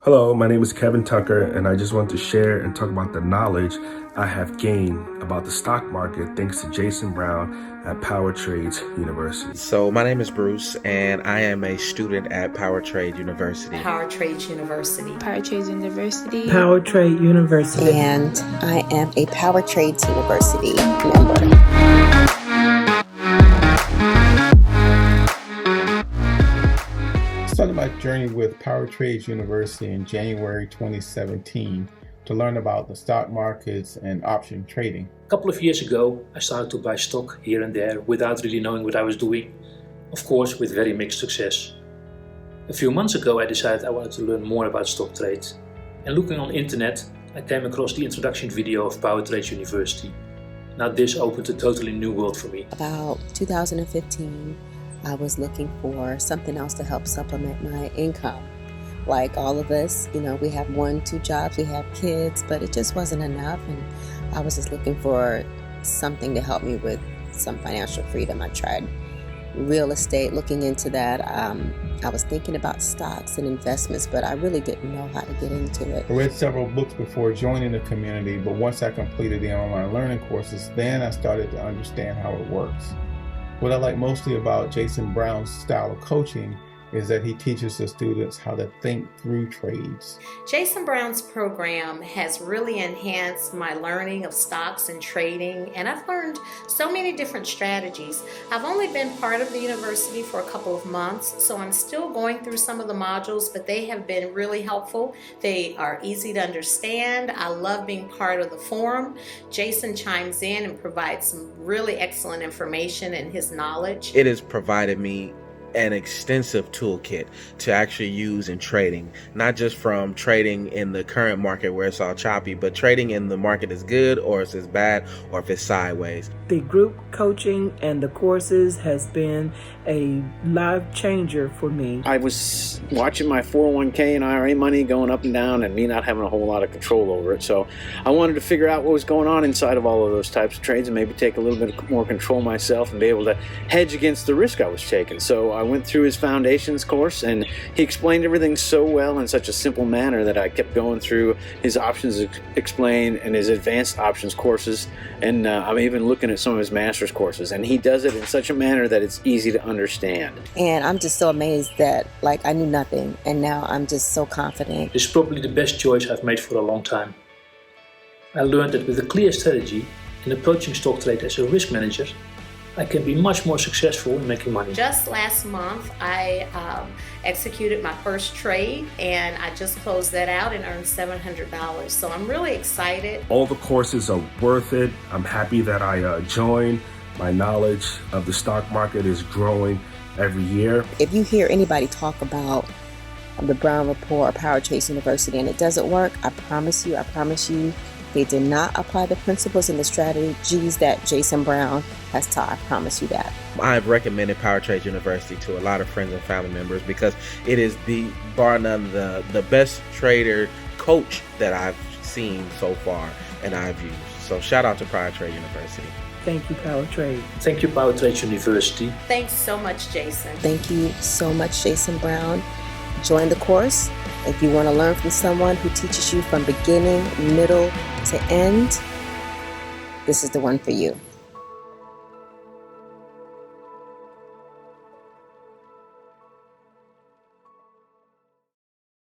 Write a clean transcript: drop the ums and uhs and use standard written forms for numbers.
Hello, my name is Kevin Tucker, and I just want to share and talk about the knowledge I have gained about the stock market thanks to Jason Brown at Power Trades University. So my name is Bruce, and I am a student at Power Trade University. Power Trades University. Power Trades University. Power Trade University. And I am a Power Trades University member. I started my journey with Power Trades University in January 2017 to learn about the stock markets and option trading. A couple of years ago, I started to buy stock here and there without really knowing what I was doing, of course with very mixed success. A few months ago I decided I wanted to learn more about stock trades, and looking on the internet I came across the introduction video of Power Trades University. Now this opened a totally new world for me. About 2015, I was looking for something else to help supplement my income. Like all of us, we have 1-2 jobs, we have kids, but it just wasn't enough, and I was just looking for something to help me with some financial freedom. I tried real estate, looking into that. I was thinking about stocks and investments, but I really didn't know how to get into it. I read several books before joining the community, but once I completed the online learning courses, then I started to understand how it works. What I like mostly about Jason Brown's style of coaching is that he teaches the students how to think through trades. Jason Brown's program has really enhanced my learning of stocks and trading, and I've learned so many different strategies. I've only been part of the university for a couple of months, so I'm still going through some of the modules, but they have been really helpful. They are easy to understand. I love being part of the forum. Jason chimes in and provides some really excellent information and his knowledge. It has provided me an extensive toolkit to actually use in trading, not just from trading in the current market where it's all choppy, but trading in the market is good or if it's bad or if it's sideways. The group coaching and the courses has been a life changer for me. I was watching my 401k and IRA money going up and down and me not having a whole lot of control over it. So I wanted to figure out what was going on inside of all of those types of trades and maybe take a little bit more control myself and be able to hedge against the risk I was taking. So I went through his foundations course and he explained everything so well in such a simple manner that I kept going through his options explained and his advanced options courses, and I'm even looking at some of his master's courses, and he does it in such a manner that it's easy to understand. And I'm just so amazed that I knew nothing, and now I'm just so confident. This is probably the best choice I've made for a long time. I learned that with a clear strategy in approaching stock trade as a risk manager, I can be much more successful in making money. Just last month, I executed my first trade, and I just closed that out and earned $700. So I'm really excited. All the courses are worth it. I'm happy that I joined. My knowledge of the stock market is growing every year. If you hear anybody talk about the Brown Report or Power Trades University and it doesn't work, I promise you, they did not apply the principles and the strategies that Jason Brown has taught. I promise you that. I've recommended Power Trades University to a lot of friends and family members because it is bar none the best trader coach that I've seen so far and I've used. So shout out to Power Trades University. Thank you, Power Trade. Thank you, Power Trades University. Thanks so much, Jason. Thank you so much, Jason Brown. Join the course. If you want to learn from someone who teaches you from beginning, middle to end, this is the one for you.